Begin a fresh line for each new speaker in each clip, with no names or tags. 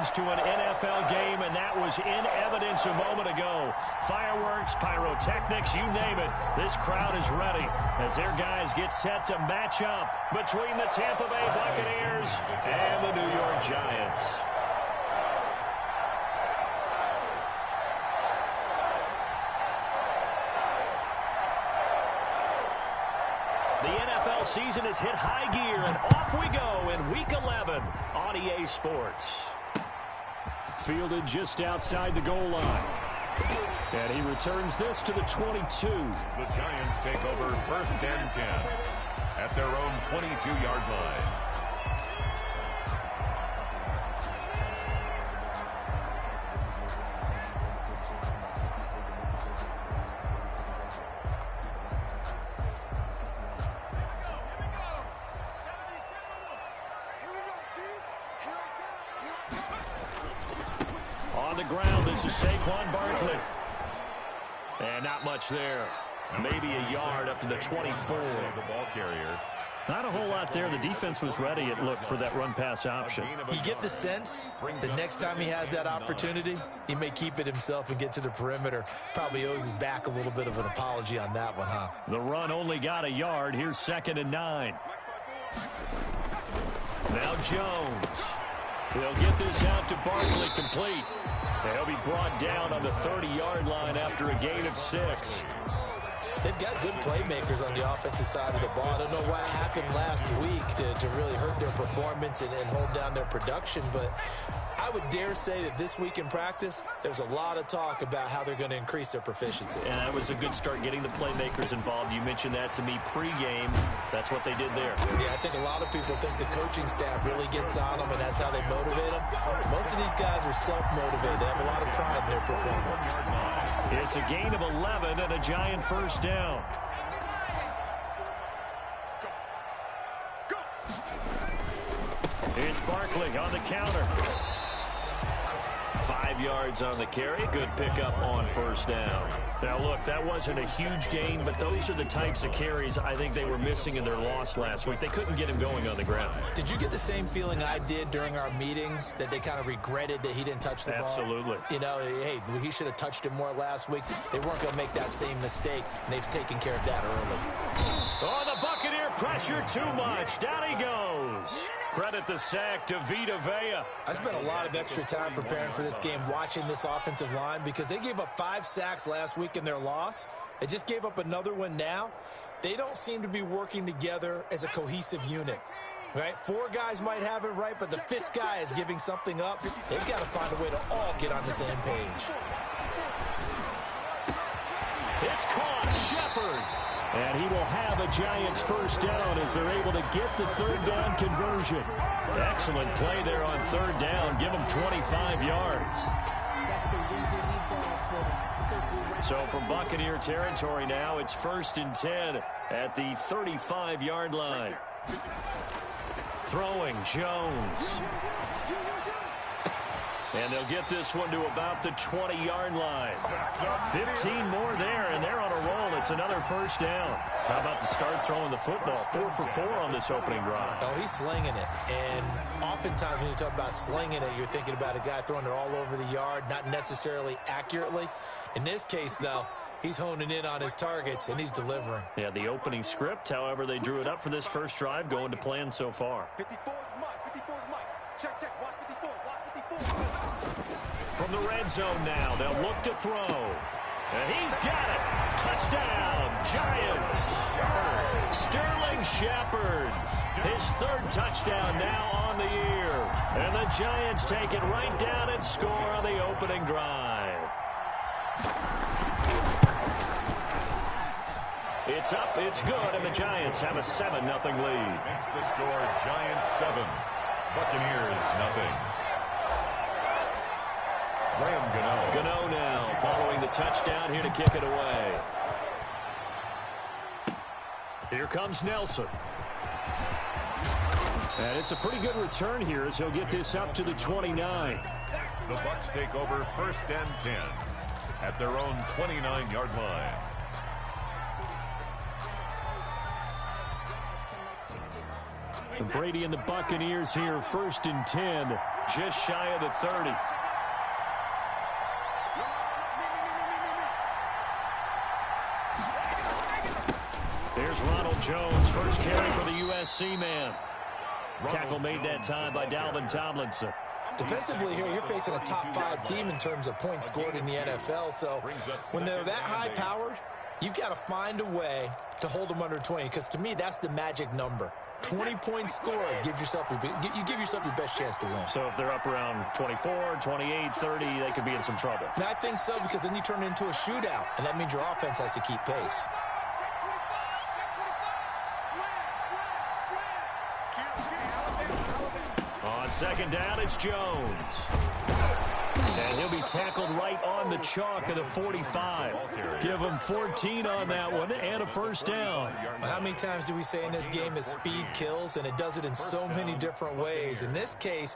happens to an NFL game, and that was in evidence a moment ago. Fireworks, pyrotechnics, you name it. This crowd is ready as their guys get set to match up between the Tampa Bay Buccaneers and the New York Giants. The NFL season has hit high gear, and off we go in Week 11 on EA Sports. Fielded just outside the goal line. And he returns this to the 22.
The Giants take over 1st and 10 at their own 22-yard line.
On the ground, this is Saquon Barkley. And not much there. Maybe a yard up to the 24.
The ball carrier.
Not a whole lot there. The defense was ready, it looked, for that run-pass option.
You get the sense that next time he has that opportunity, he may keep it himself and get to the perimeter. Probably owes his back a little bit of an apology on that one, huh?
The run only got a yard. Here's 2nd and 9. Now Jones. They'll get this out to Barkley, complete. And he'll be brought down on the 30-yard line after a gain of 6.
They've got good playmakers on the offensive side of the ball. I don't know what happened last week to really hurt their performance and hold down their production, but I would dare say that this week in practice, there's a lot of talk about how they're going to increase their proficiency.
And that was a good start getting the playmakers involved. You mentioned that to me pregame. That's what they did there.
Yeah, I think a lot of people think the coaching staff really gets on them, and that's how they motivate them. Most of these guys are self-motivated. They have a lot of pride in their performance.
It's a gain of 11 and a Giant 1st down. It's Barkley on the counter. 5 yards on the carry. Good pickup on 1st down. Now, look, that wasn't a huge gain, but those are the types of carries I think they were missing in their loss last week. They couldn't get him going on the ground.
Did you get the same feeling I did during our meetings, that they kind of regretted that he didn't touch the ball?
Absolutely.
You know, hey, he should have touched it more last week. They weren't going to make that same mistake, and they've taken care of that early.
Oh, the Buccaneer pressure too much. Down he goes. Credit the sack to Vita Vea.
I spent a lot of extra time preparing for this game, watching this offensive line, because they gave up 5 sacks last week in their loss. They just gave up another one now. They don't seem to be working together as a cohesive unit. Right? 4 guys might have it right, but the 5th guy is giving something up. They've got to find a way to all get on the same page.
It's caught. Shepard. And he will have a Giants 1st down as they're able to get the 3rd down conversion. Excellent play there on 3rd down. Give them 25 yards. So from Buccaneer territory now, it's 1st and 10 at the 35-yard line. Throwing Jones. And they'll get this one to about the 20-yard line. 15 more there, and they're on a roll. It's another 1st down. How about the start throwing the football? 4 for 4 on this opening drive.
Oh, he's slinging it. And oftentimes when you talk about slinging it, you're thinking about a guy throwing it all over the yard, not necessarily accurately. In this case, though, he's honing in on his targets, and he's delivering.
Yeah, the opening script, however, they drew it up for this first drive, going to plan so far.
54 is Mike. 54 is Mike. Check. Watch 54. Watch 54.
From the red zone now, they'll look to throw. And he's got it. Touchdown, Giants. Sterling Shepard. His 3rd touchdown now on the year. And the Giants take it right down and score on the opening drive. It's up, it's good, and the Giants have a 7-0 lead.
Makes the score Giants 7, Buccaneers nothing.
Gano now following the touchdown here to kick it away. Here comes Nelson. And it's a pretty good return here as he'll get this up to the 29.
The Bucs take over 1st and 10 at their own 29-yard line.
Brady and the Buccaneers here, 1st and 10, just shy of the 30. Here's Ronald Jones, first carry for the USC man. Tackle made that time by Dalvin Tomlinson.
Defensively here, you're facing a top 5 team in terms of points scored in the NFL. So when they're that high-powered, you've got to find a way to hold them under 20, because to me, that's the magic number. 20 points scored, you give yourself your best chance to win.
So if they're up around 24, 28, 30, they could be in some trouble.
And I think so, because then you turn it into a shootout, and that means your offense has to keep pace.
On 2nd down, it's Jones. And he'll be tackled right on the chalk of the 45. Give him 14 on that one and a 1st down.
How many times do we say in this game that speed kills, and it does it in so many different ways? In this case,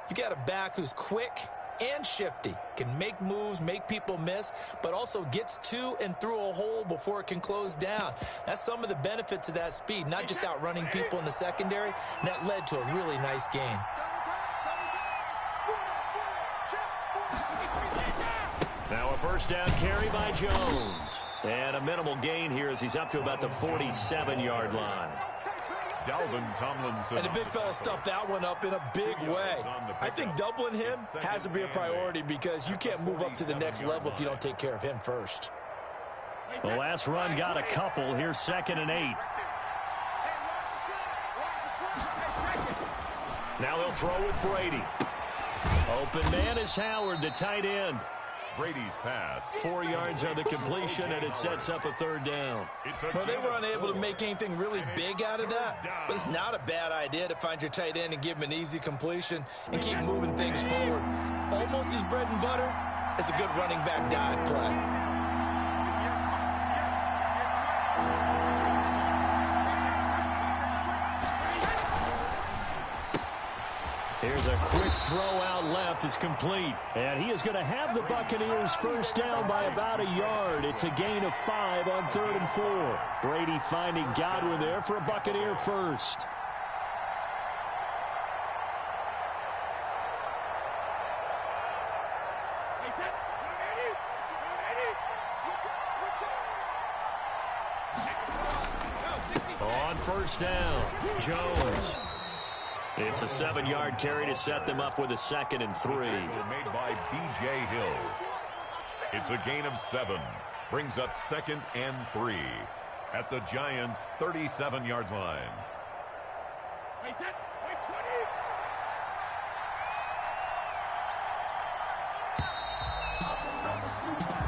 you got a back who's quick and shifty, can make moves, make people miss, but also gets to and through a hole before it can close down. That's some of the benefits of that speed, not just outrunning people in the secondary, and that led to a really nice gain.
Now a 1st down carry by Jones. And a minimal gain here as he's up to about the 47-yard line.
Dalvin Tomlinson.
And the big fella stuffed that one up in a big way. I think doubling him has to be a priority, because you can't move up to the next level if you don't take care of him first.
The last run got a couple. Here's 2nd and 8. Now they'll throw with Brady. Open man is Howard, the tight end.
Brady's pass.
4 yards on the completion, and it sets up a 3rd down.
Well, they were unable to make anything really big out of that, but it's not a bad idea to find your tight end and give him an easy completion and keep moving things forward. Almost his bread and butter is a good running back dive play.
Here's a quick throw out left. It's complete. And he is going to have the Buccaneers 1st down by about a yard. It's a gain of 5 on 3rd and 4. Brady finding Godwin there for a Buccaneer 1st. On 1st down, Jones. It's a 7-yard carry to set them up with a 2nd and 3.
Made by B.J. Hill. It's a gain of 7. Brings up 2nd and 3 at the Giants' 37-yard line.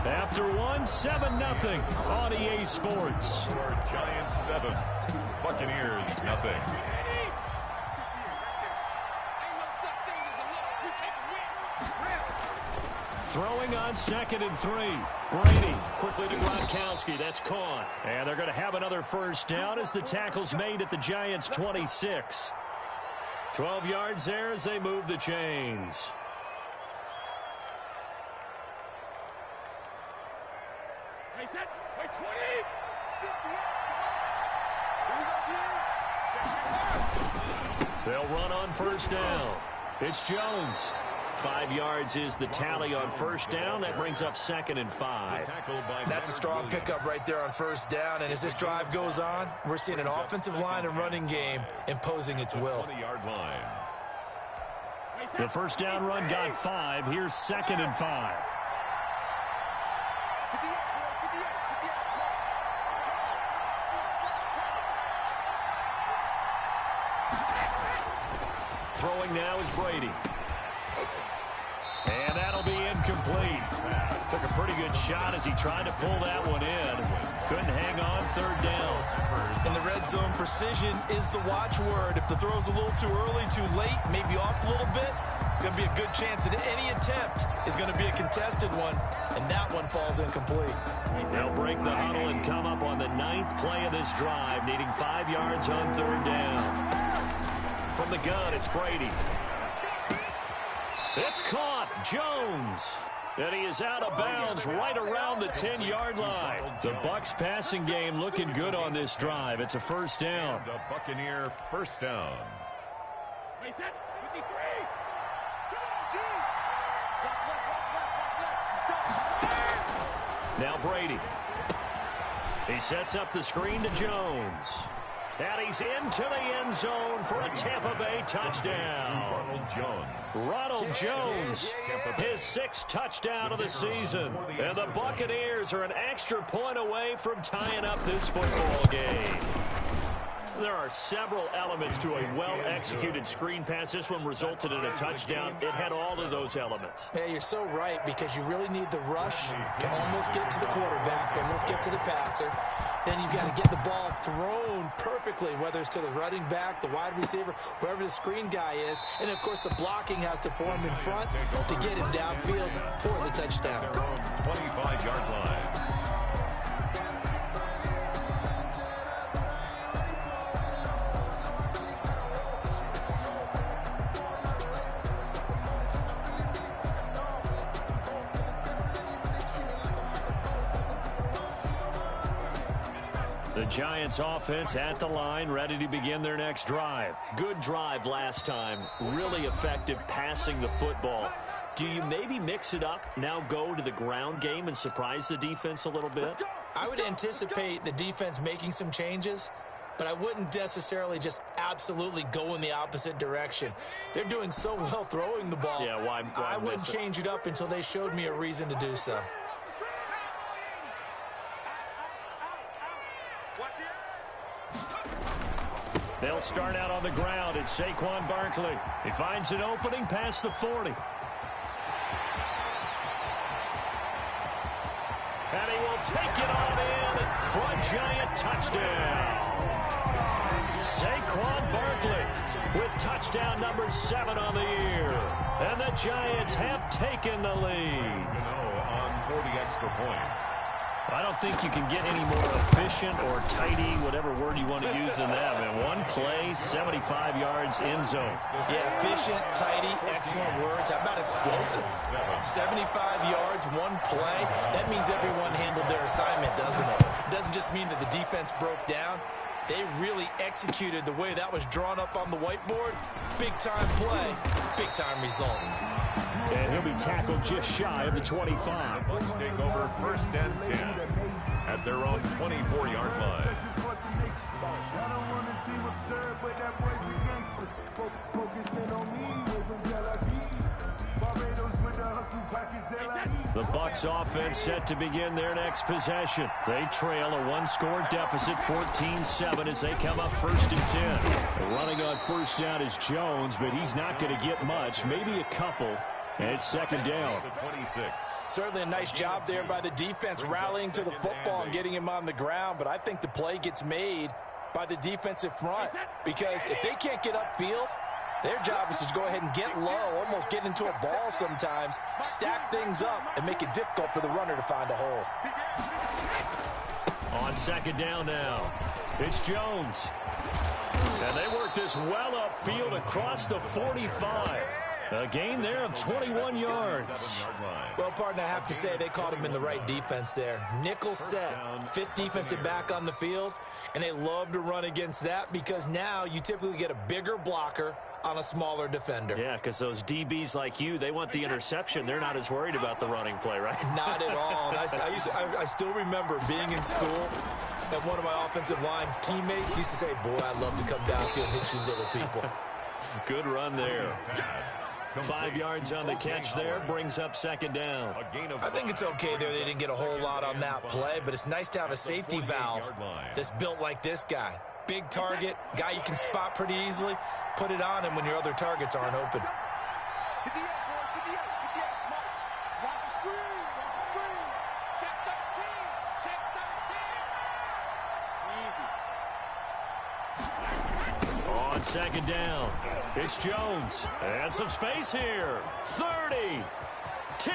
After one, 7-0 on EA Sports.
Giants 7, Buccaneers nothing.
Throwing on 2nd and 3. Brady quickly to Gronkowski. That's caught. And they're going to have another 1st down as the tackle's made at the Giants' 26. 12 yards there as they move the chains. They'll run on 1st down. It's Jones. 5 yards is the tally on 1st down. That brings up 2nd and 5.
That's a strong pickup right there on 1st down. And as this drive goes on, we're seeing an offensive line and running game imposing its will.
The 1st down run got 5. Here's 2nd and 5. Throwing now is Brady. And that'll be incomplete. Took a pretty good shot as he tried to pull that one in. Couldn't hang on 3rd down.
In the red zone, precision is the watchword. If the throw's a little too early, too late, maybe off a little bit, going to be a good chance that any attempt is going to be a contested one, and that one falls incomplete.
They'll break the huddle and come up on the 9th play of this drive, needing 5 yards on 3rd down. From the gun, it's Brady. It's caught. Jones. And he is out of bounds right around the 10-yard line. The Bucs passing game looking good on this drive. It's a 1st down.
The Buccaneer 1st down.
Now Brady. He sets up the screen to Jones. And he's into the end zone for a Tampa Bay touchdown. Ronald Jones, his 6th touchdown of the season. And the Buccaneers are an extra point away from tying up this football game. There are several elements to a well-executed screen pass. This one resulted in a touchdown. It had all of those elements.
Yeah, you're so right, because you really need the rush to almost get to the quarterback, almost get to the passer. Then you've got to get the ball thrown perfectly, whether it's to the running back, the wide receiver, whoever the screen guy is. And, of course, the blocking has to form in front to get him downfield for the touchdown.
25-yard line.
The Giants offense at the line, ready to begin their next drive. Good drive last time. Really effective passing the football. Do you maybe mix it up, now go to the ground game and surprise the defense a little bit?
I would anticipate the defense making some changes, but I wouldn't necessarily just absolutely go in the opposite direction. They're doing so well throwing the ball.
Yeah, why
I wouldn't change it up until they showed me a reason to do so.
They'll start out on the ground. It's Saquon Barkley. He finds an opening past the 40. And he will take it on in for a Giant touchdown. Saquon Barkley with touchdown number 7 on the year. And the Giants have taken the lead.
On 40 extra point.
I don't think you can get any more efficient or tidy, whatever word you want to use in that. Man, one play, 75 yards, end zone.
Yeah, efficient, tidy, excellent words. How about explosive? 75 yards, one play. That means everyone handled their assignment, doesn't it? It doesn't just mean that the defense broke down. They really executed the way that was drawn up on the whiteboard. Big-time play, big-time result.
And he'll be tackled just shy of the 25.
Bucks take over 1st and 10 at their own 24-yard line.
The Bucks offense set to begin their next possession. They trail a one-score deficit, 14-7, as they come up 1st and 10. Running on first down is Jones, but he's not going to get much, maybe a couple. And it's 2nd down.
Certainly a nice job there by the defense rallying to the football and getting him on the ground, but I think the play gets made by the defensive front, because if they can't get upfield, their job is to go ahead and get low, almost get into a ball sometimes, stack things up, and make it difficult for the runner to find a hole.
On 2nd down now, it's Jones. And they work this well upfield across the 45. A gain there of 21 yards.
Well, partner, I have to say they caught him in the right defense there. Nickel set, 5th defensive back on the field, and they love to run against that because now you typically get a bigger blocker on a smaller defender.
Yeah, because those DBs like you, they want the interception. They're not as worried about the running play, right?
Not at all. And I still remember being in school, and one of my offensive line teammates used to say, boy, I'd love to come downfield and hit you little people.
Good run there. 5 yards on the catch there, brings up 2nd down.
I think it's okay there. They didn't get a whole lot on that play, but it's nice to have a safety valve that's built like this guy. Big target, guy you can spot pretty easily. Put it on him when your other targets aren't open.
On 2nd down, it's Jones. And some space here. 30. 10.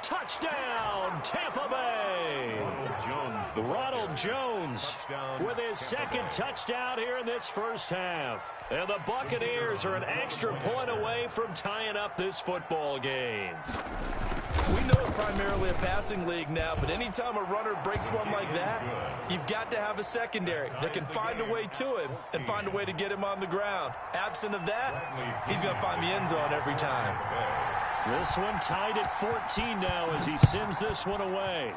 Touchdown, Tampa Bay. Ronald Jones with his second touchdown here in this first half. And the Buccaneers are an extra point away from tying up this football game.
We know it's primarily a passing league now, but anytime a runner breaks one like that, you've got to have a secondary that can find a way to him and find a way to get him on the ground. Absent of that, he's going to find the end zone every time.
This one tied at 14 now as he sends this one away.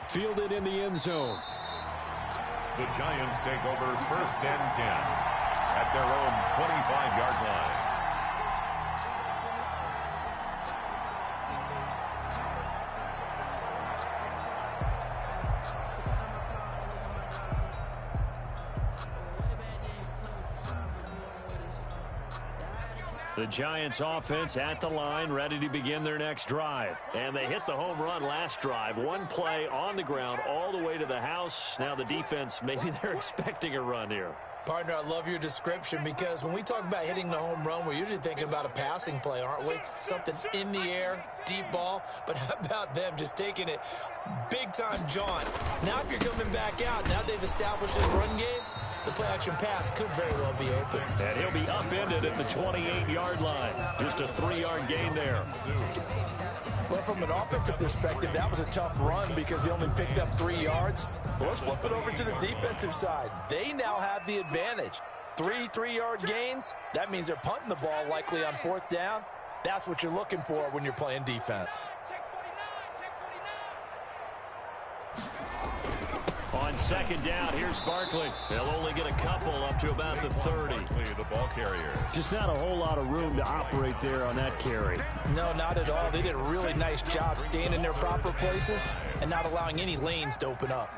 Fielded in the end zone.
The Giants take over first and 10 at their own 25-yard line.
The Giants offense at the line, ready to begin their next drive. And they hit the home run last drive. One play on the ground all the way to the house. Now the defense, maybe they're expecting a run here.
Partner, I love your description because when we talk about hitting the home run, we're usually thinking about a passing play, aren't we? Something in the air, deep ball. But how about them just taking it big-time jaunt? Now if you're coming back out, now they've established this run game, the play-action pass could very well be open.
And he'll be upended at the 28-yard line. Just a 3-yard gain there.
Well, from an offensive perspective, that was a tough run because he only picked up 3 yards. Well, let's flip it over to the defensive side. They now have the advantage. 3-3-yard gains, that means they're punting the ball likely on 4th down. That's what you're looking for when you're playing defense.
On second down, here's Barkley. They'll only get a couple up to about the 30.
The ball carrier.
Just not a whole lot of room to operate there on that carry.
No, not at all. They did a really nice job staying in their proper places and not allowing any lanes to open up.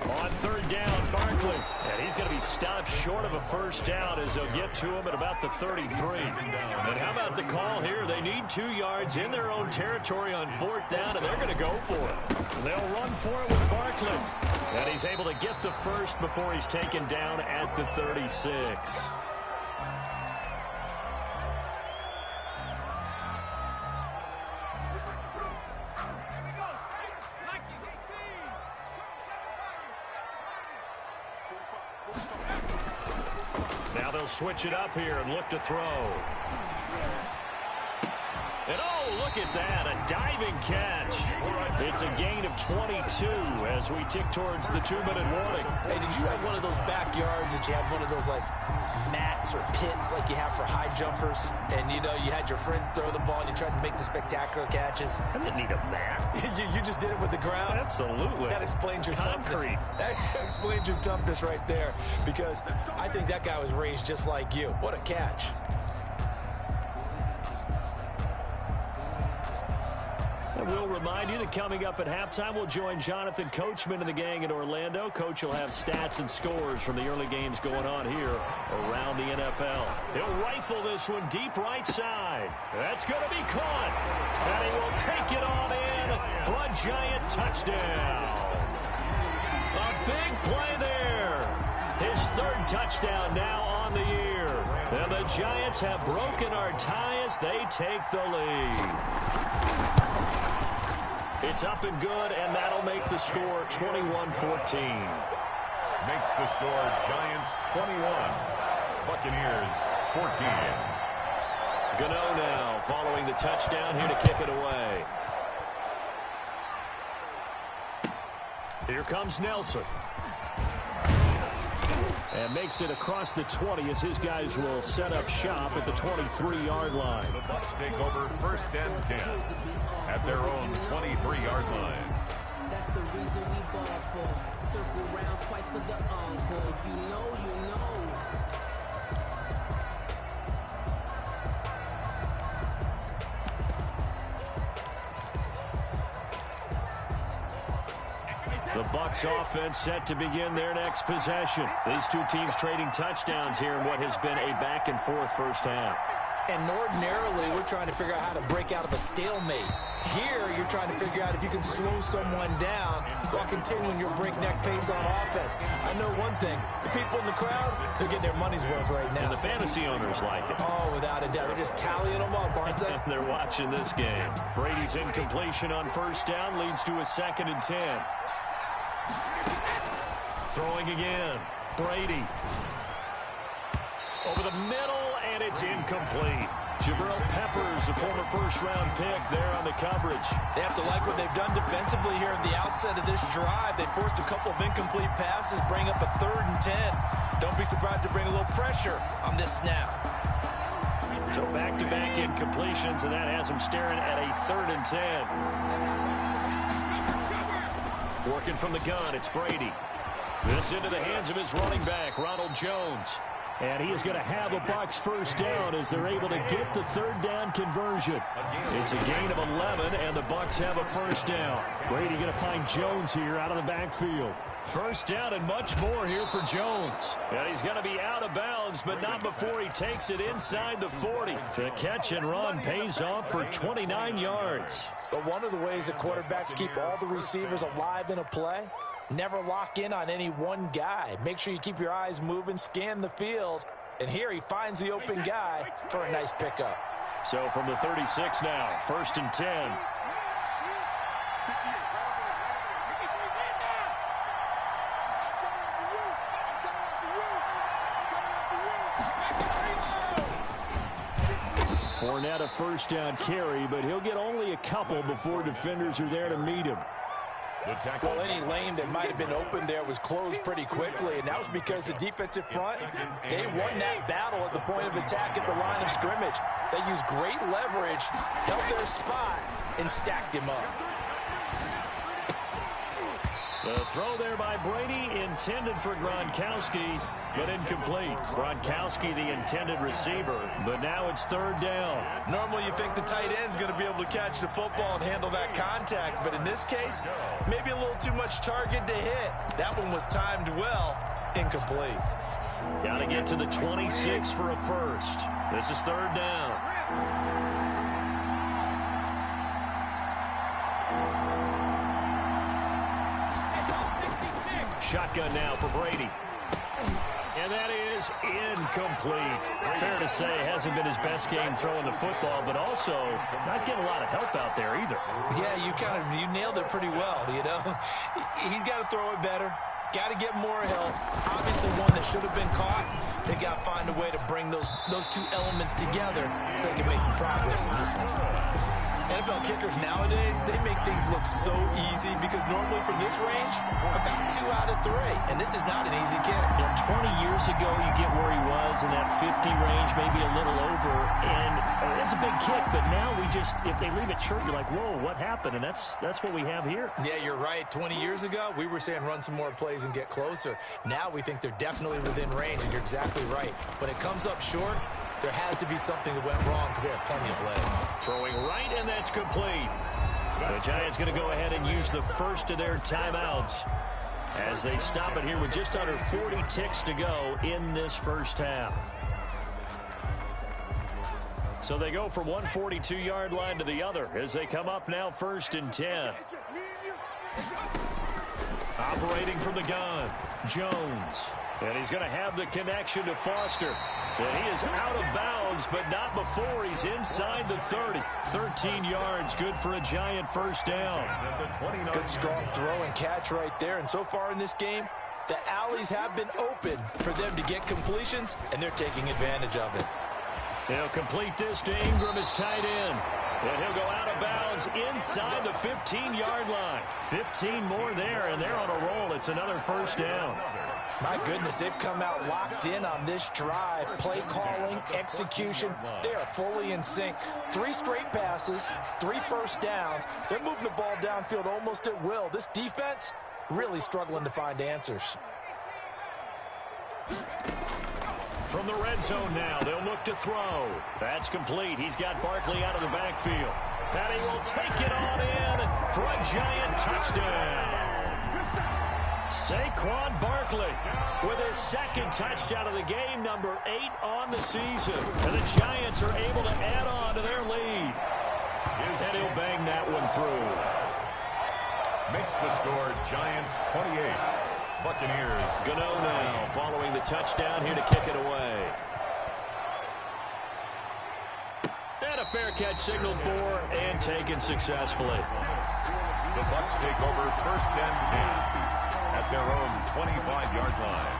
On third down, Barkley. And he's going to be stopped short of a first down as they'll get to him at about the 33. And how about the call here? They need 2 yards in their own territory on 4th down, and they're going to go for it. They'll run for it with Barkley. And he's able to get the first before he's taken down at the 36. Now they'll switch it up here and look to throw. And oh, look at that, a diving catch. It's a gain of 22 as we tick towards the 2-minute warning.
Hey, did you have one of those backyards that you had one of those like mats or pits like you have for high jumpers? And you know, you had your friends throw the ball and you tried to make the spectacular catches?
I didn't need a mat.
you just did it with the ground?
Absolutely.
That explains your
concrete.
That explains your toughness right there, because I think that guy was raised just like you. What a catch.
And we'll remind you that coming up at halftime, we'll join Jonathan Coachman and the gang in Orlando. Coach will have stats and scores from the early games going on here around the NFL. He'll rifle this one deep right side. That's going to be caught. And he will take it on in for a Giant touchdown. A big play there. His 3rd touchdown now on the year. And the Giants have broken our tie as they take the lead. It's up and good, and that'll make the score 21-14.
Makes the score Giants 21, Buccaneers 14.
Gano now following the touchdown here to kick it away. Here comes Nelson. And makes it across the 20 as his guys will set up shop at the 23-yard line.
The Bucs take over first and 10 at their own 23-yard line.
That's the reason we ball for. Circle round twice for the encore. If you know, you know.
The Bucs offense set to begin their next possession. These two teams trading touchdowns here in what has been a back-and-forth first half.
And ordinarily, we're trying to figure out how to break out of a stalemate. Here, you're trying to figure out if you can slow someone down while continuing your breakneck pace on offense. I know one thing. The people in the crowd, they're getting their money's worth right now.
And the fantasy owners like it.
Oh, without a doubt. They're just tallying them up, aren't they?
They're watching this game. Brady's incompletion on first down leads to a 2nd and 10. Throwing again. Brady. Over the middle, and it's incomplete. Jabril Peppers, a former first-round pick, there on the coverage.
They have to like what they've done defensively here at the outset of this drive. They forced a couple of incomplete passes, bring up a 3rd and 10. Don't be surprised to bring a little pressure on this snap.
So back-to-back incompletions, and that has them staring at a 3rd and 10. Working from the gun, it's Brady. This into the hands of his running back, Ronald Jones. And he is going to have a Bucs first down as they're able to get the 3rd down conversion. It's a gain of 11, and the Bucs have a first down. Brady going to find Jones here out of the backfield. First down and much more here for Jones. And he's going to be out of bounds, but not before he takes it inside the 40. The catch and run pays off for 29 yards.
But one of the ways that quarterbacks keep all the receivers alive in a play, never lock in on any one guy. Make sure you keep your eyes moving, scan the field. And here he finds the open guy for a nice pickup.
So from the 36 now, 1st and 10. Fournette a first down carry, but he'll get only a couple before defenders are there to meet him.
Well, any lane that might have been open there was closed pretty quickly, and that was because the defensive front, they won that battle at the point of attack at the line of scrimmage. They used great leverage, held their spot, and stacked him up.
The throw there by Brady, intended for Gronkowski, but incomplete. Gronkowski, the intended receiver, but now it's 3rd down.
Normally you think the tight end's going to be able to catch the football and handle that contact, but in this case, maybe a little too much target to hit. That one was timed well, incomplete.
Got to get to the 26 for a first. This is 3rd down. Shotgun now for Brady. And that is incomplete. Fair to say, hasn't been his best game throwing the football, but also not getting a lot of help out there either.
Yeah, you nailed it pretty well, you know. He's got to throw it better. Got to get more help. Obviously one that should have been caught. They got to find a way to bring those two elements together so they can make some progress in this one. NFL kickers nowadays, they make things look so easy because normally from this range, about 2 out of 3. And this is not an easy kick.
Yeah, 20 years ago, you get where he was in that 50 range, maybe a little over. And it's a big kick, but now if they leave it short, you're like, whoa, what happened? And that's what we have here.
Yeah, you're right. 20 years ago, we were saying run some more plays and get closer. Now we think they're definitely within range, and you're exactly right. When it comes up short, there has to be something that went wrong because they have plenty of lead.
Throwing right, and that's complete. The Giants going to go ahead and use the first of their timeouts as they stop it here with just under 40 ticks to go in this first half. So they go from one 42-yard line to the other as they come up now 1st and 10. Operating from the gun, Jones. And he's going to have the connection to Foster. And he is out of bounds, but not before he's inside the 30. 13 yards, good for a Giant first down.
Good strong throw and catch right there. And so far in this game, the alleys have been open for them to get completions, and they're taking advantage of it.
They'll complete this to Ingram as tight end. And he'll go out of bounds inside the 15-yard line. 15 more there, and they're on a roll. It's another first down.
My goodness, they've come out locked in on this drive. Play calling, execution, they are fully in sync. 3 straight passes, 3 first downs. They're moving the ball downfield almost at will. This defense really struggling to find answers.
From the red zone now, they'll look to throw. That's complete. He's got Barkley out of the backfield. And he will take it on in for a Giant touchdown. Saquon Barkley with his second touchdown of the game, number 8 on the season. And the Giants are able to add on to their lead. And he'll bang that one through.
Makes the score Giants 28. Buccaneers.
Gano now following the touchdown here to kick it away. And a fair catch signaled for and taken successfully.
The Bucs take over first and 10 at their own 25-yard line.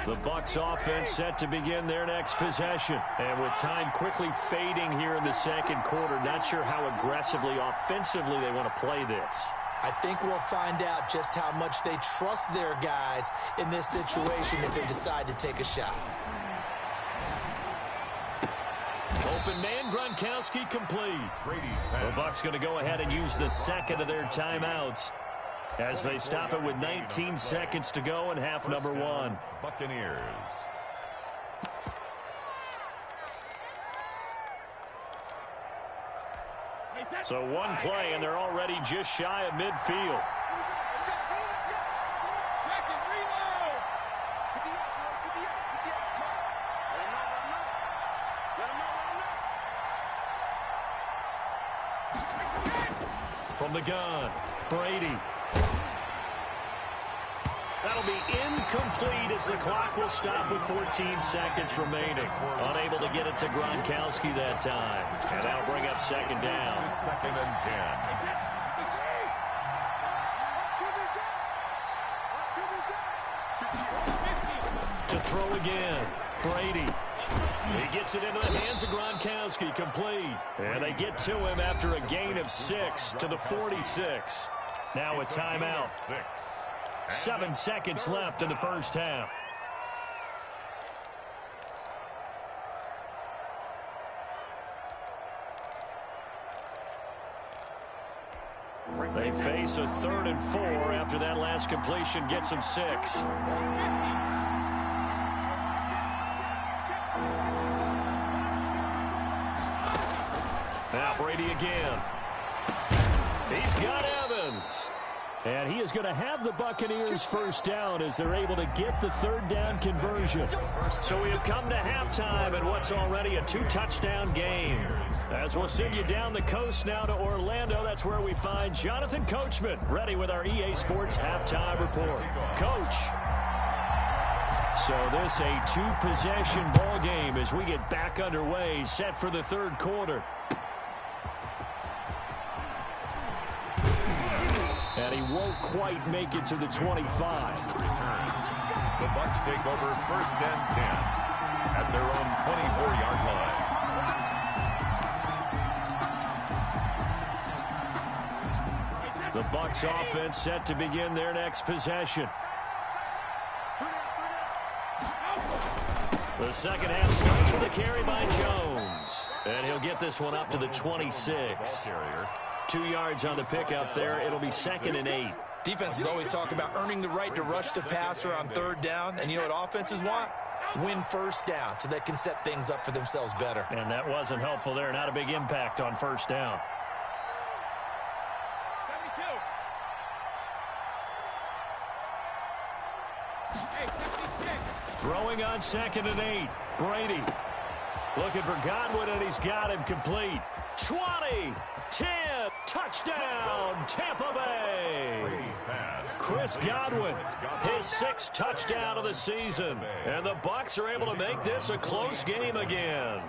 The Bucs offense set to begin their next possession. And with time quickly fading here in the second quarter, not sure how aggressively, offensively they want to play this.
I think we'll find out just how much they trust their guys in this situation if they decide to take a shot.
Open man, Gronkowski complete.
Brady's
The
pass.
Bucs going to go ahead and use the second of their timeouts as they stop it with 19 seconds to go in half number 1.
Buccaneers.
So one play, and they're already just shy of midfield. From the gun, Brady. That'll be incomplete as the clock will stop with 14 seconds remaining. Unable to get it to Gronkowski that time. And that'll bring up second down.
Second and 10.
To throw again, Brady. He gets it into the hands of Gronkowski, complete. And they get to him after a gain of 6 to the 46. Now a timeout. 7 seconds left in the first half. They face a 3rd and 4 after that last completion gets them 6. Now Brady again. He's got Evans. And he is going to have the Buccaneers first down as they're able to get the 3rd down conversion. So we have come to halftime in what's already a 2-touchdown game. As we'll send you down the coast now to Orlando, that's where we find Jonathan Coachman ready with our EA Sports halftime report. Coach. So this a 2-possession ball game as we get back underway, set for the 3rd quarter. And he won't quite make it to the 25.
The Bucs take over first and 10 at their own 24-yard line.
The Bucs offense set to begin their next possession. The second half starts with a carry by Jones. And he'll get this one up to the 26. 2 yards on the pickup there. It'll be 2nd and 8.
Defenses always talk about earning the right to rush the passer on 3rd down. And you know what offenses want? Win first down so they can set things up for themselves better.
And that wasn't helpful there. Not a big impact on first down. Throwing on 2nd and 8. Brady looking for Godwin, and he's got him complete. 20, 10, touchdown, Tampa Bay. Chris Godwin, his 6th touchdown of the season. And the Bucs are able to make this a close game again.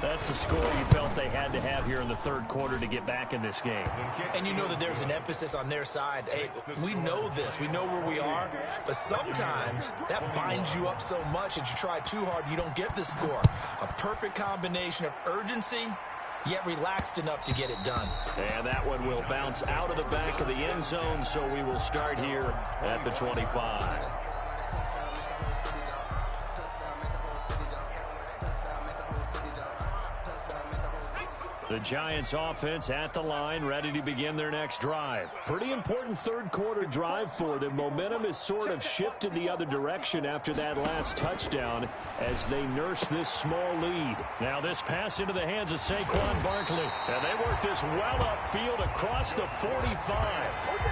That's the score you felt they had to have here in the 3rd quarter to get back in this game.
And you know that there's an emphasis on their side. Hey, we know this. We know where we are. But sometimes that binds you up so much that you try too hard, you don't get the score. A perfect combination of urgency, yet relaxed enough to get it done.
And that one will bounce out of the back of the end zone, so we will start here at the 25. The Giants offense at the line, ready to begin their next drive. Pretty important third quarter drive for them. Momentum has sort of shifted the other direction after that last touchdown as they nurse this small lead. Now this pass into the hands of Saquon Barkley. And they work this well upfield across the 45.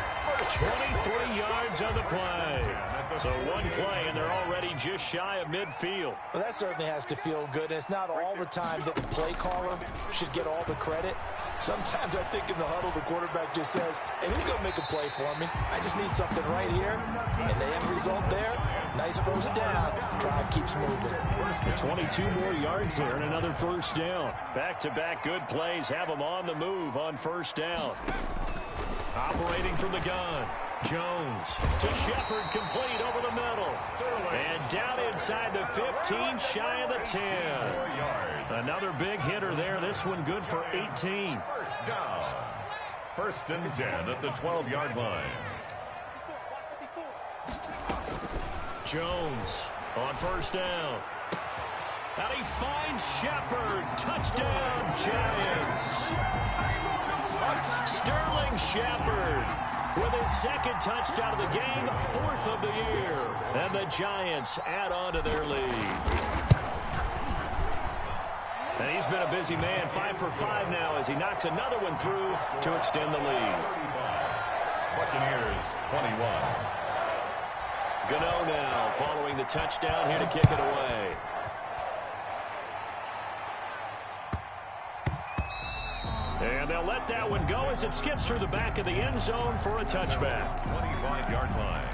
23 yards on the play. So one play, and they're already just shy of midfield.
Well, that certainly has to feel good. And it's not all the time that the play caller should get all the credit. Sometimes I think in the huddle, the quarterback just says, hey, who's going to make a play for me? I just need something right here. And the end result there, nice first down. Drive keeps moving.
22 more yards here and another first down. Back-to-back good plays have them on the move on first down. Operating from the gun. Jones to Shepard, complete over the middle. And down inside the 15, shy of the 10. Another big hitter there. This one good for 18.
First down. First and 10 at the 12-yard line.
Jones on first down. And he finds Shepard. Touchdown, Giants. Sterling Shepard with his second touchdown of the game, fourth of the year. And the Giants add on to their lead. And he's been a busy man, 5 for 5 now as he knocks another one through to extend the lead.
Buccaneers 21.
Gano now following the touchdown here to kick it away. And they'll let that one go as it skips through the back of the end zone for a touchback.
25-yard line.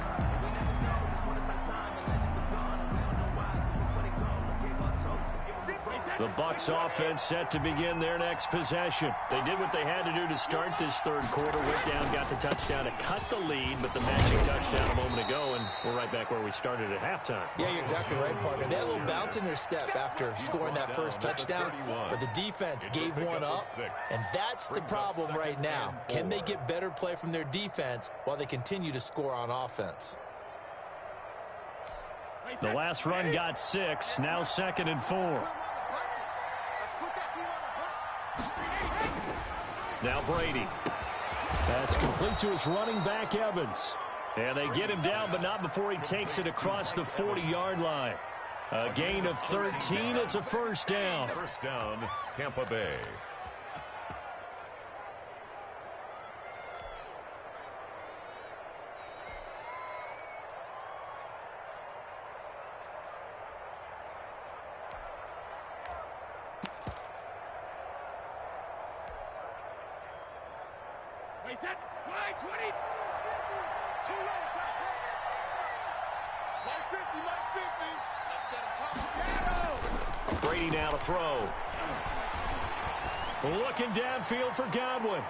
The Bucs offense set to begin their next possession. They did what they had to do to start this third quarter. Went down, got the touchdown to cut the lead, but the matching touchdown a moment ago, and we're right back where we started at halftime.
Yeah, you're exactly right, partner. They had a little bounce in their step after scoring that first touchdown, but the defense gave one up, and that's the problem right now. Can they get better play from their defense while they continue to score on offense?
The last run got 6, now 2nd and 4. Now Brady. That's complete to his running back, Evans. And they get him down, but not before he takes it across the 40-yard line. A gain of 13. It's a first down.
First down, Tampa Bay.
Brady now to throw. Looking downfield for Godwin.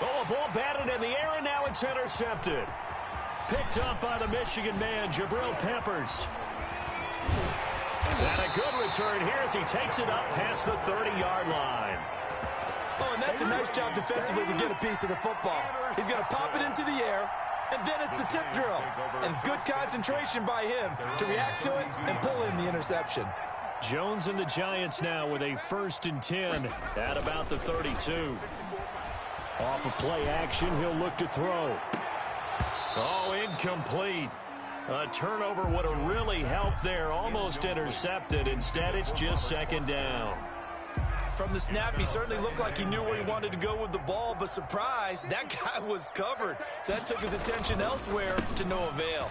Oh, a ball batted in the air, and now it's intercepted. Picked up by the Michigan man, Jabril Peppers. And a good return here as he takes it up past the 30-yard line.
Oh, and that's a nice job defensively to get a piece of the football. He's going to pop it into the air, and then it's the tip drill. And good concentration by him to react to it and pull in the interception.
Jones and the Giants now with a 1st and 10 at about the 32. Off of play action, he'll look to throw. Oh, incomplete. A turnover would have really helped there. Almost intercepted. Instead, it's just 2nd down.
From the snap, he certainly looked like he knew where he wanted to go with the ball, but surprise, that guy was covered. So that took his attention elsewhere to no avail.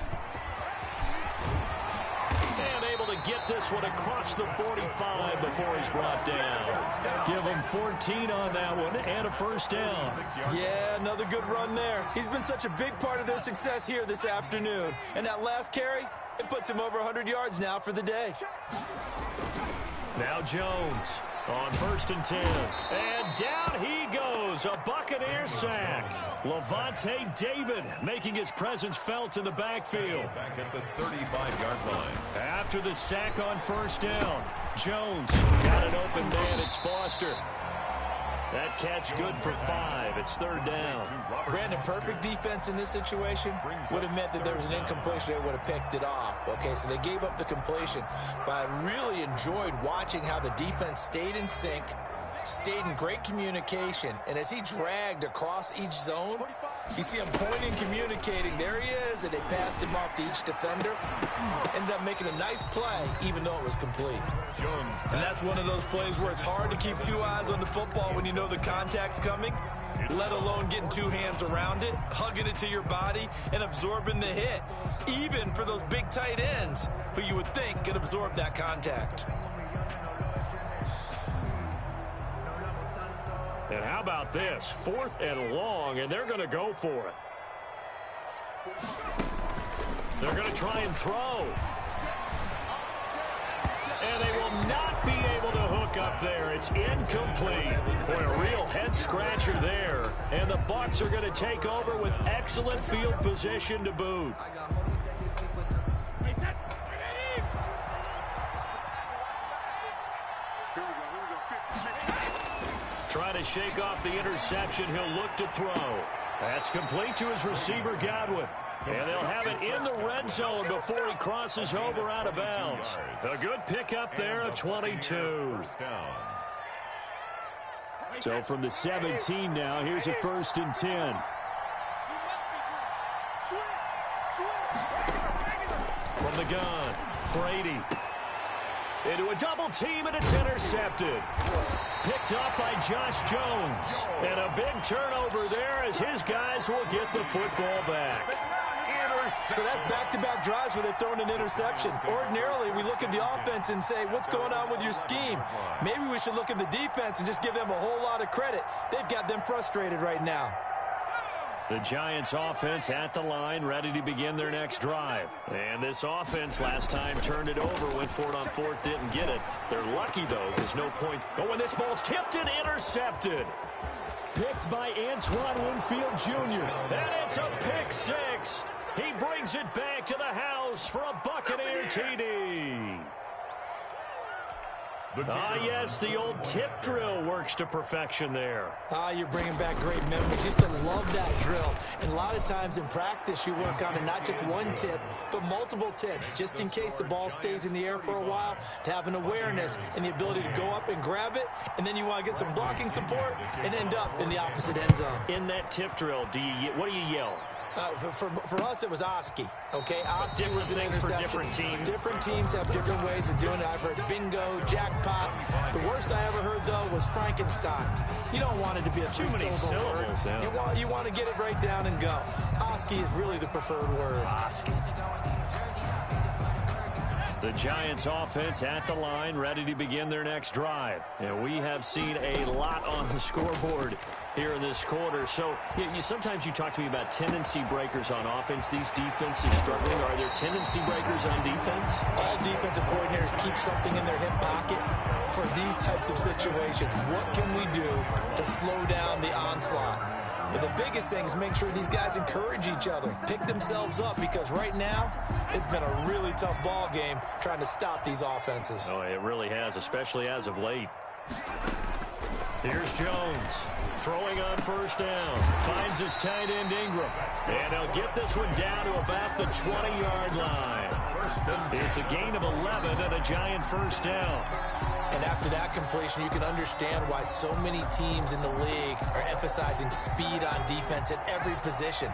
And able to get this one across the 45 before he's brought down. Give him 14 on that one and a first down.
Yeah, another good run there. He's been such a big part of their success here this afternoon. And that last carry, it puts him over 100 yards now for the day.
Now Jones on 1st and 10. And down he goes. A Buccaneer sack. Levante David making his presence felt in the backfield.
Back at the 35-yard line.
After the sack on first down, Jones got an open man. It's Foster. That catch good for 5. It's 3rd down.
Brandon, perfect defense in this situation would have meant that there was an incompletion. They would have picked it off. Okay, so they gave up the completion. But I really enjoyed watching how the defense stayed in sync, stayed in great communication, and as he dragged across each zone, you see him pointing, communicating. There he is, and they passed him off to each defender. Ended up making a nice play, even though it was complete. And that's one of those plays where it's hard to keep two eyes on the football when you know the contact's coming, let alone getting two hands around it, hugging it to your body, and absorbing the hit, even for those big tight ends who you would think could absorb that contact.
And how about this? 4th and long, and they're going to go for it. They're going to try and throw. And they will not be able to hook up there. It's incomplete. Boy, a real head-scratcher there. And the Bucs are going to take over with excellent field position to boot. Trying to shake off the interception. He'll look to throw. That's complete to his receiver, Godwin. And they'll have it in the red zone before he crosses over out of bounds. A good pickup there, a 22. So from the 17 now, here's a 1st and 10. From the gun, Brady. Into a double team, and it's intercepted. Picked up by Josh Jones. And a big turnover there as his guys will get the football back.
So that's back-to-back drives where they've thrown an interception. Ordinarily, we look at the offense and say, what's going on with your scheme? Maybe we should look at the defense and just give them a whole lot of credit. They've got them frustrated right now.
The Giants offense at the line, ready to begin their next drive. And this offense last time turned it over, went for it on 4th, didn't get it. They're lucky, though, there's no points. Oh, and this ball's tipped and intercepted. Picked by Antoine Winfield Jr. And it's a pick 6. He brings it back to the house for a Buccaneer TD. Yes, the old tip drill works to perfection there.
You're bringing back great memories. Used to love that drill. And a lot of times in practice, you work on it, not just one tip, but multiple tips, just in case the ball stays in the air for a while, to have an awareness and the ability to go up and grab it, and then you want to get some blocking support and end up in the opposite end zone.
In that tip drill, what do you yell?
For us, it was Oski. Okay, Oski was an interception.
For different teams.
Different teams have different ways of doing it. I've heard bingo, jackpot. The worst I ever heard, though, was Frankenstein. You don't want it to be a three-syllable word. Yeah. You want to get it right down and go. Oski is really the preferred word.
Oski. The Giants offense at the line, ready to begin their next drive. And we have seen a lot on the scoreboard here in this quarter. So sometimes you talk to me about tendency breakers on offense. These defenses struggling. Are there tendency breakers on defense?
All defensive coordinators keep something in their hip pocket for these types of situations. What can we do to slow down the onslaught? But the biggest thing is make sure these guys encourage each other, pick themselves up, because right now it's been a really tough ball game trying to stop these offenses.
Oh, it really has, especially as of late. Here's Jones throwing on 1st down. Finds his tight end Ingram. And he'll get this one down to about the 20-yard line. It's a gain of 11 and a Giant 1st down.
And after that completion, you can understand why so many teams in the league are emphasizing speed on defense at every position.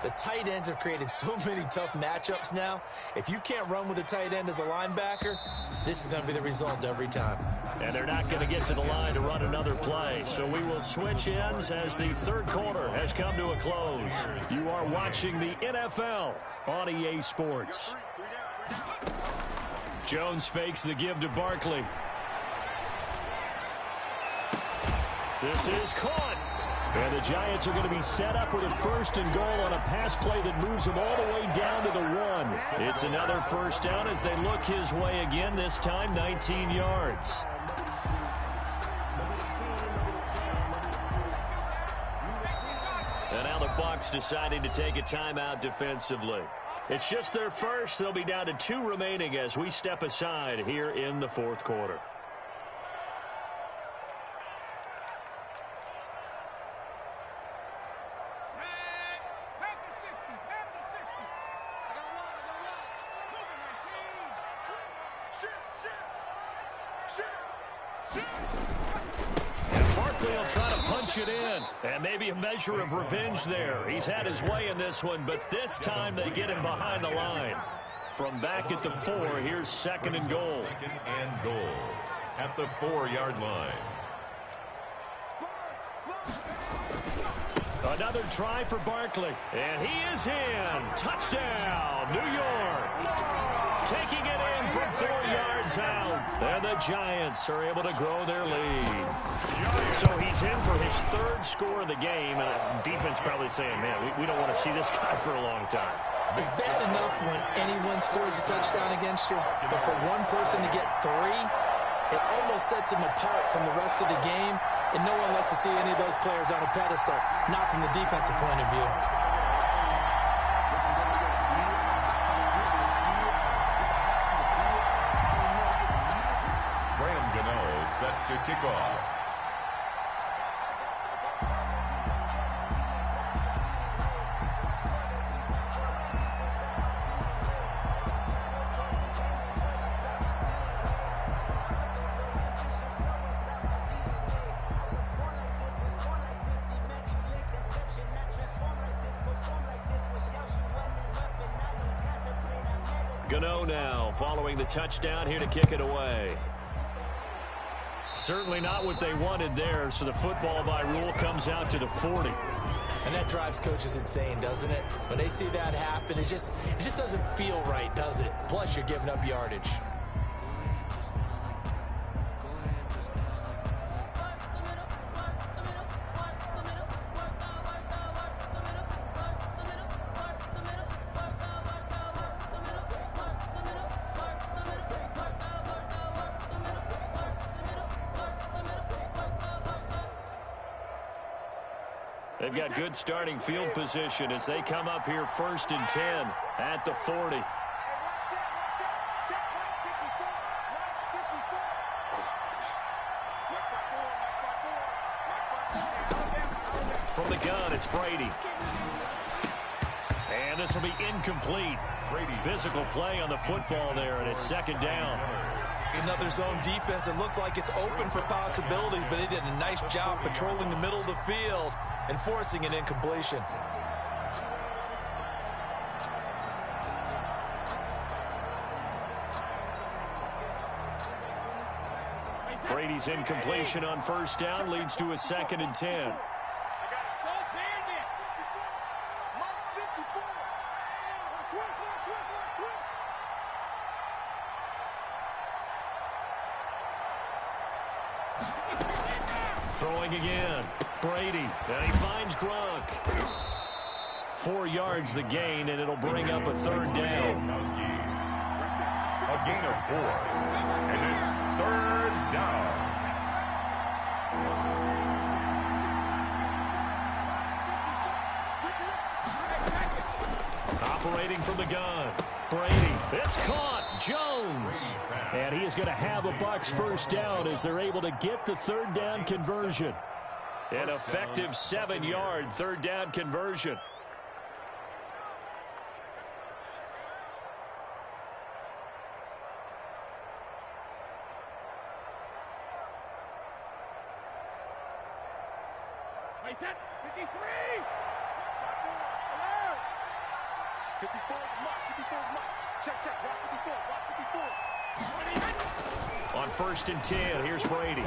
The tight ends have created so many tough matchups now. If you can't run with a tight end as a linebacker, this is going to be the result every time.
And they're not going to get to the line to run another play. So we will switch ends as the 3rd quarter has come to a close. You are watching the NFL on EA Sports. Jones fakes the give to Barkley. This is caught. And the Giants are going to be set up with a 1st and goal on a pass play that moves them all the way down to the 1. It's another 1st down as they look his way again, this time 19 yards. And now the Bucs deciding to take a timeout defensively. It's just their first. They'll be down to 2 remaining as we step aside here in the 4th quarter. trying to punch it in. And maybe a measure of revenge there. He's had his way in this one, but this time they get him behind the line. From back at the 4, here's 2nd and goal.
2nd and goal at the 4-yard line.
Another try for Barkley. And he is in. Touchdown, New York. Taking it in from 4 yards out. And the Giants are able to grow their lead. So he's in for his 3rd score of the game. And defense probably saying, man, we don't want to see this guy for a long time.
It's bad enough when anyone scores a touchdown against you, but for one person to get 3, it almost sets him apart from the rest of the game, and no one likes to see any of those players on a pedestal, not from the defensive point of view.
Set to kick off.
Gano now following the touchdown here to kick it away. Certainly not what they wanted there, so the football by rule comes out to the 40.
And that drives coaches insane, doesn't it? When they see that happen, it just doesn't feel right, does it? Plus, you're giving up yardage.
They've got good starting field position as they come up here 1st and 10 at the 40. From the gun, it's Brady. And this will be incomplete. Physical play on the football there, and it's 2nd down.
It's another zone defense. It looks like it's open for possibilities, but they did a nice job patrolling the middle of the field and forcing an incompletion.
Brady's incompletion on 1st down leads to a 2nd and 10. Throwing again. Brady. And he finds Gronk. 4 yards the gain, and it'll bring up a 3rd down.
A gain of 4. And it's 3rd down.
Operating from the gun. Brady. It's caught. Jones. And he is going to have a Bucs 1st down as they're able to get the 3rd down conversion. An effective 7-yard 3rd down conversion.
Wait, 53! 54 mark. Check, watch 54.
On 1st and 10, here's Brady.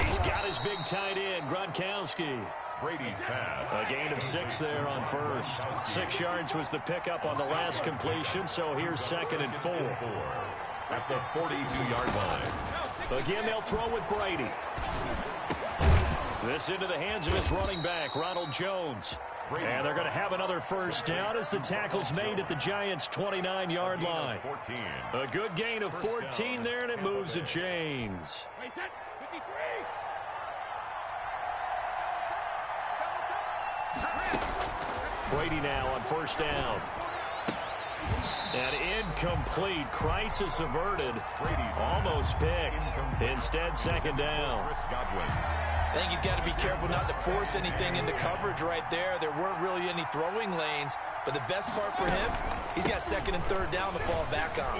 He's got his big tight end, Gronkowski.
Brady's pass.
A gain of 6 there on 1st. 6 yards was the pickup on the last completion, so here's 2nd and 4.
At the 42-yard line.
Again, they'll throw with Brady. This into the hands of his running back, Ronald Jones. And they're going to have another 1st down as the tackle's made at the Giants' 29-yard line. A good gain of 14 there, and it moves the chains. Brady now on 1st down. And incomplete. Crisis averted. Almost picked. Instead, 2nd down.
I think he's got to be careful not to force anything into coverage right there. There weren't really any throwing lanes, but the best part for him, he's got 2nd and 3rd down to fall back on.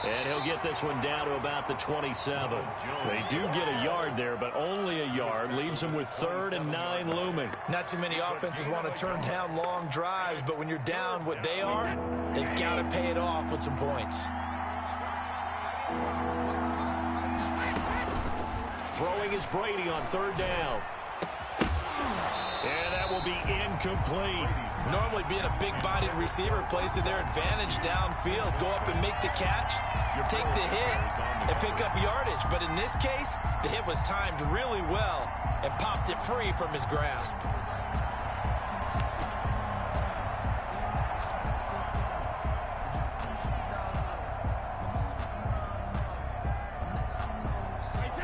And he'll get this one down to about the 27. They do get a yard there, but only a yard. Leaves them with 3rd and 9 looming.
Not too many offenses want to turn down long drives, but when you're down what they are, they've got to pay it off with some points.
Throwing is Brady on 3rd down. And that will be incomplete.
Normally being a big-bodied receiver plays to their advantage downfield. Go up and make the catch, take the hit, and pick up yardage. But in this case, the hit was timed really well and popped it free from his grasp.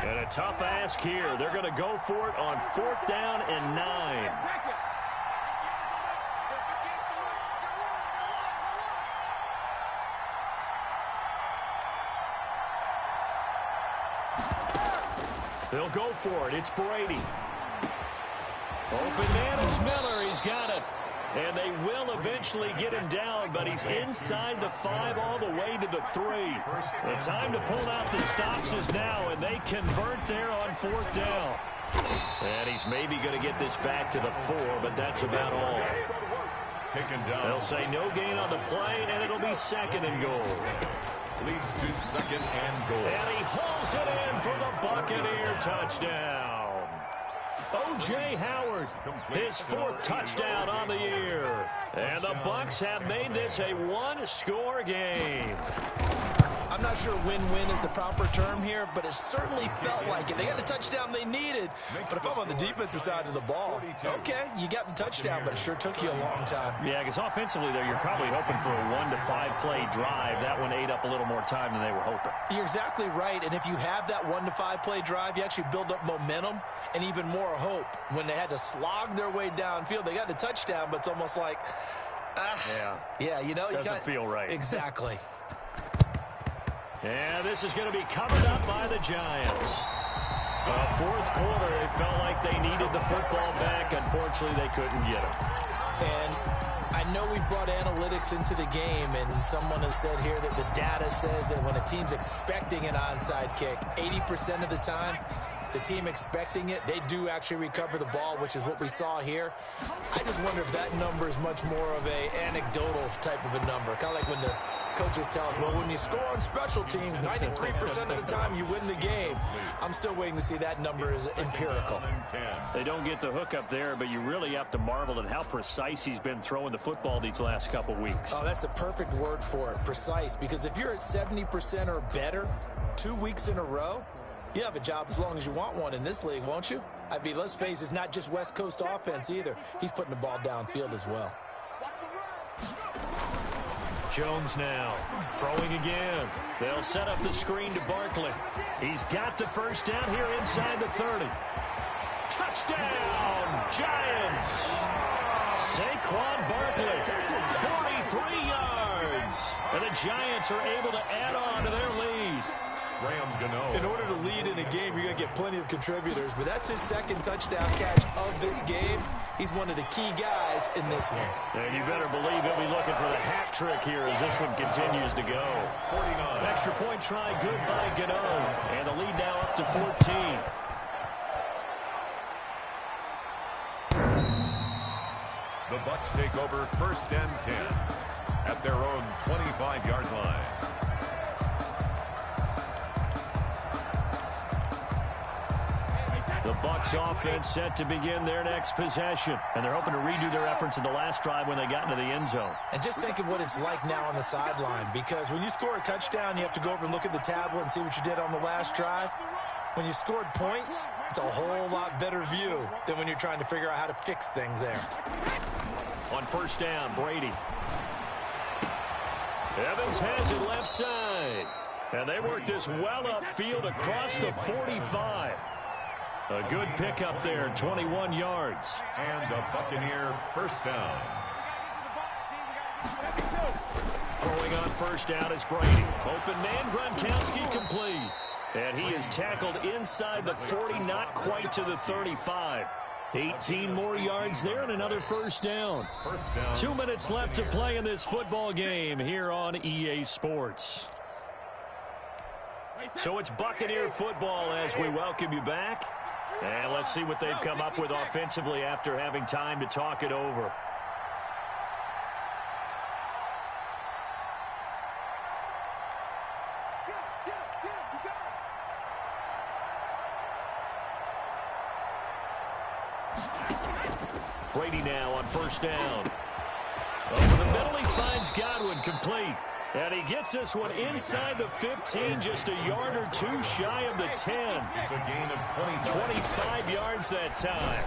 And a tough ask here. They're going to go for it on 4th down and 9. They'll go for it. It's Brady. Open man is Miller. He's got it. And they will eventually get him down, but he's inside the 5 all the way to the 3. The time to pull out the stops is now, and they convert there on 4th down. And he's maybe going to get this back to the 4, but that's about all.
Taken down.
They'll say no gain on the play, and it'll be 2nd and goal.
Leads to 2nd and goal.
And he hauls it in for the Buccaneer touchdown. O.J. Howard, his 4th touchdown on the year. And the Bucs have made this a 1-score game.
I'm not sure win-win is the proper term here, but it certainly felt like it. They got the touchdown they needed, but if I'm on the defensive side of the ball, okay, you got the touchdown, but it sure took you a long time.
Yeah, because offensively there, you're probably hoping for a 1 to 5 play drive. That one ate up a little more time than they were hoping.
You're exactly right, and if you have that 1 to 5 play drive, you actually build up momentum and even more hope. When they had to slog their way downfield, they got the touchdown, but it's almost like, yeah, you know,
doesn't feel right.
Exactly.
And this is going to be covered up by the Giants. 4th quarter, they felt like they needed the football back. Unfortunately, they couldn't get it.
And I know we brought analytics into the game, and someone has said here that the data says that when a team's expecting an onside kick, 80% of the time, the team expecting it, they do actually recover the ball, which is what we saw here. I just wonder if that number is much more of a anecdotal type of a number. Kind of like when the coaches tell us, well, when you score on special teams, 93% of the time you win the game. I'm still waiting to see that number is empirical.
They don't get the hook up there, but you really have to marvel at how precise he's been throwing the football these last couple weeks.
Oh, that's the perfect word for it, precise, because if you're at 70% or better 2 weeks in a row, you have a job as long as you want one in this league, won't you? I mean, let's face it, it's not just West Coast offense either. He's putting the ball downfield as well.
Jones now throwing again. They'll set up the screen to Barkley. He's got the 1st down here inside the 30. Touchdown, Giants. Saquon Barkley, 43 yards. And the Giants are able to add on to their lead.
In order to lead in a game, you're going to get plenty of contributors, but that's his 2nd touchdown catch of this game. He's one of the key guys in this one.
And you better believe he'll be looking for the hat trick here as this one continues to go. 49. Extra point try good by Gano. And the lead now up to 14.
The Bucs take over 1st and 10 at their own 25-yard line.
The Bucs offense set to begin their next possession. And they're hoping to redo their efforts in the last drive when they got into the end zone.
And just think of what it's like now on the sideline, because when you score a touchdown, you have to go over and look at the tablet and see what you did on the last drive. When you scored points, it's a whole lot better view than when you're trying to figure out how to fix things there.
On 1st down, Brady. Evans has it left side. And they work this well upfield across the 45. A good pickup there, 21 yards.
And a Buccaneer 1st down.
Throwing on 1st down is Brady. Open man, Gronkowski complete. And he is tackled inside the 40, not quite to the 35. 18 more yards there and another 1st down. 2 minutes left to play in this football game here on EA Sports. So it's Buccaneer football as we welcome you back. And let's see what they've come up with offensively after having time to talk it over. Brady now on first down. Over the middle, he finds Godwin complete. And he gets this one inside the 15, just a yard or two shy of the 10.
It's a gain of
25 yards that time.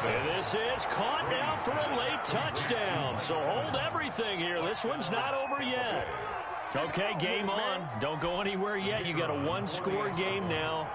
And this is caught now for a late touchdown. So hold everything here. This one's not over yet. Okay, game on. Don't go anywhere yet. You got a one-score game now.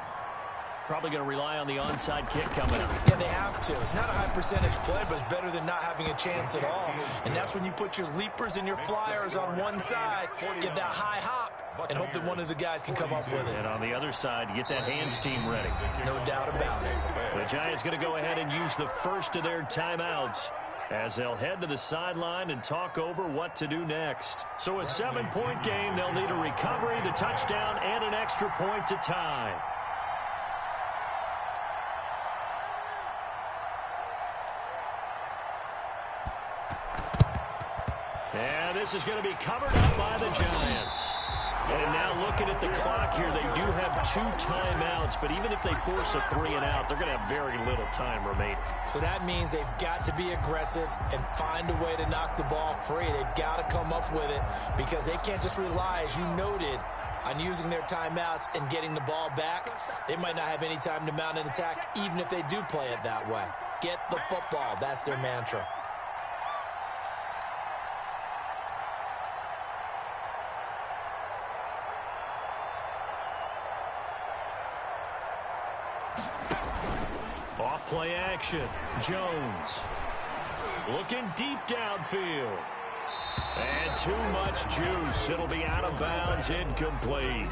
Probably going to rely on the onside kick coming up.
Yeah, they have to. It's not a high percentage play, but it's better than not having a chance at all. And that's when you put your leapers and your flyers on one side, get that high hop, and hope that one of the guys can come up with it.
And on the other side, get that hands team ready.
No doubt about it.
The Giants going to go ahead and use the first of their timeouts as they'll head to the sideline and talk over what to do next. So a 7-point game, they'll need a recovery, the touchdown, and an extra point to tie. And this is going to be covered up by the Giants. And now looking at the clock here, they do have 2 timeouts, but even if they force a 3 and out, they're going to have very little time remaining.
So that means they've got to be aggressive and find a way to knock the ball free. They've got to come up with it because they can't just rely, as you noted, on using their timeouts and getting the ball back. They might not have any time to mount an attack, even if they do play it that way. Get the football. That's their mantra.
Off play action. Jones looking deep downfield. And too much juice. It'll be out of bounds, incomplete.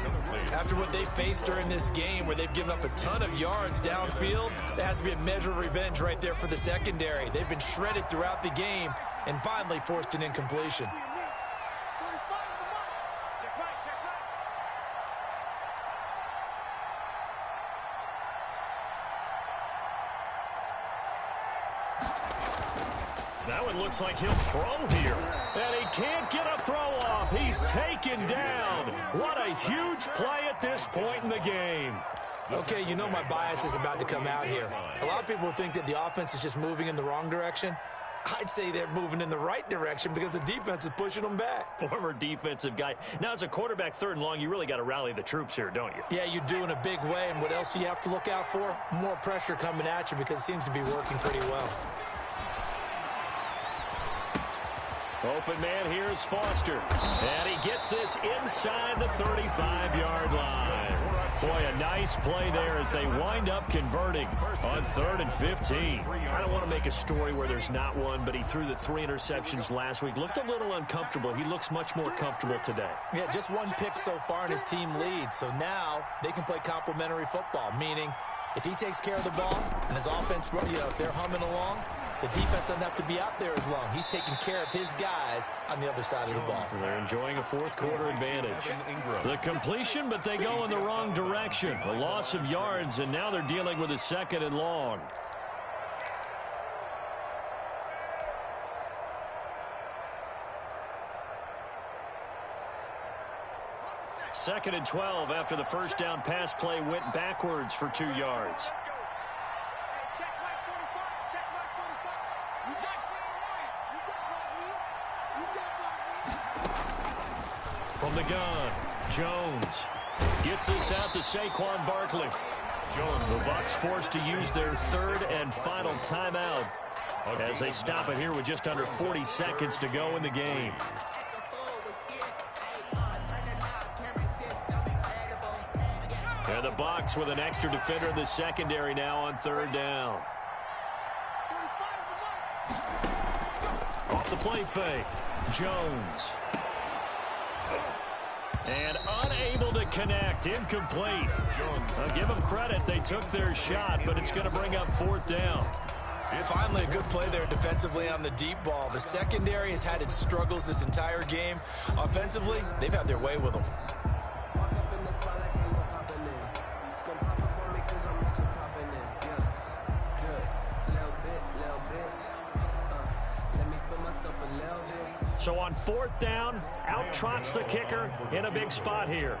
After what they faced during this game where they've given up a ton of yards downfield, there has to be a measure of revenge right there for the secondary. They've been shredded throughout the game and finally forced an incompletion.
That one looks like he'll throw here. And he can't get a throw off. He's taken down. What a huge play at this point in the game.
Okay, you know my bias is about to come out here. A lot of people think that the offense is just moving in the wrong direction. I'd say they're moving in the right direction because the defense is pushing them back.
Former defensive guy. Now, as a quarterback, 3rd and long, you really got to rally the troops here, don't you?
Yeah, you do in a big way. And what else do you have to look out for? More pressure coming at you because it seems to be working pretty well.
Open man, here's Foster. And he gets this inside the 35-yard line. Boy, a nice play there as they wind up converting on 3rd and 15. I don't want to make a story where there's not one, but he threw the 3 interceptions last week. Looked a little uncomfortable. He looks much more comfortable today.
Yeah, just 1 pick so far and his team leads. So now they can play complementary football, meaning if he takes care of the ball and his offense, if they're humming along, the defense doesn't have to be out there as long. He's taking care of his guys on the other side of the ball.
So they're enjoying a 4th quarter advantage. The completion, but they go in the wrong direction. A loss of yards, and now they're dealing with a 2nd and long. Second and 12 after the first down pass play went backwards for 2 yards. From the gun, Jones gets this out to Saquon Barkley. The Bucs forced to use their 3rd and final timeout as they stop it here with just under 40 seconds to go in the game. And the Bucs with an extra defender in the secondary now on 3rd down. Off the play fake, Jones. And unable to connect, incomplete. I'll give them credit, they took their shot, but it's going to bring up 4th down.
Finally, a good play there defensively on the deep ball. The secondary has had its struggles this entire game. Offensively, they've had their way with them.
So on 4th down, out trots the kicker in a big spot here.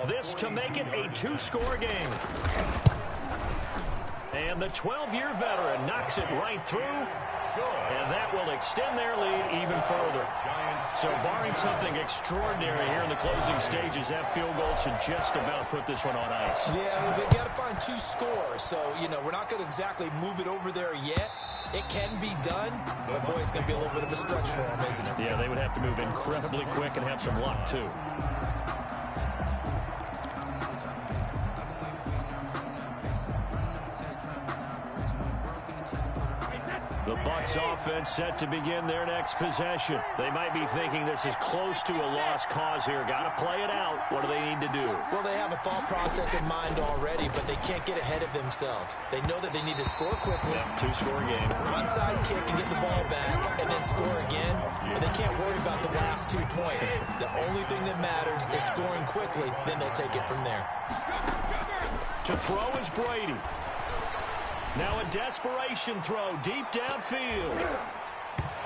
This to make it a 2-score game. And the 12-year veteran knocks it right through, and that will extend their lead even further. So barring something extraordinary here in the closing stages, that field goal should just about put this one on ice.
Yeah, I mean, we got to find 2 scores. So, we're not going to exactly move it over there yet. It can be done, but boy, it's going to be a little bit of a stretch for them, isn't it?
Yeah, they would have to move incredibly quick and have some luck, too. The Bucs offense set to begin their next possession. They might be thinking this is close to a lost cause here. Got to play it out. What do they need to do?
Well, they have a thought process in mind already, but they can't get ahead of themselves. They know that they need to score quickly.
Yep, 2-score game.
Onside kick and get the ball back and then score again. But they can't worry about the last 2 points. The only thing that matters is scoring quickly. Then they'll take it from there.
To throw is Brady. Now a desperation throw deep downfield.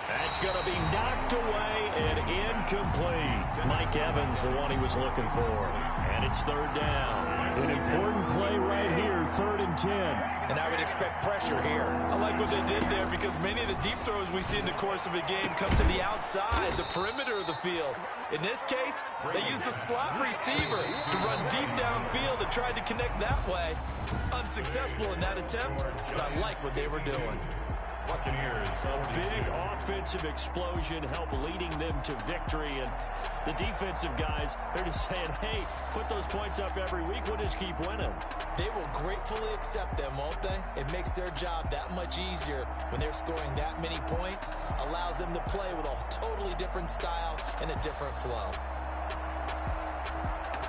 That's going to be knocked away and incomplete. Mike Evans, the one he was looking for. And it's 3rd down. An important play right here, 3rd and 10.
And I would expect pressure here. I like what they did there because many of the deep throws we see in the course of a game come to the outside, the perimeter of the field. In this case, they used a slot receiver to run deep downfield and tried to connect that way. Unsuccessful in that attempt, but I like what they were doing.
A big offensive explosion helped leading them to victory. And the defensive guys, they're just saying, hey, put those points up every week. We'll just keep winning.
They will gratefully accept them, won't they? It makes their job that much easier when they're scoring that many points. Allows them to play with a totally different style and a different flow.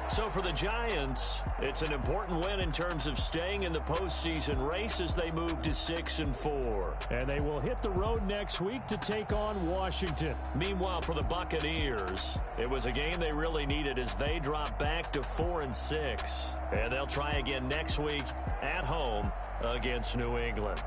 So for the Giants, it's an important win in terms of staying in the postseason race as they move to 6-4.
And they will hit the road next week to take on Washington.
Meanwhile, for the Buccaneers, it was a game they really needed as they drop back to 4-6. And they'll try again next week at home against New England.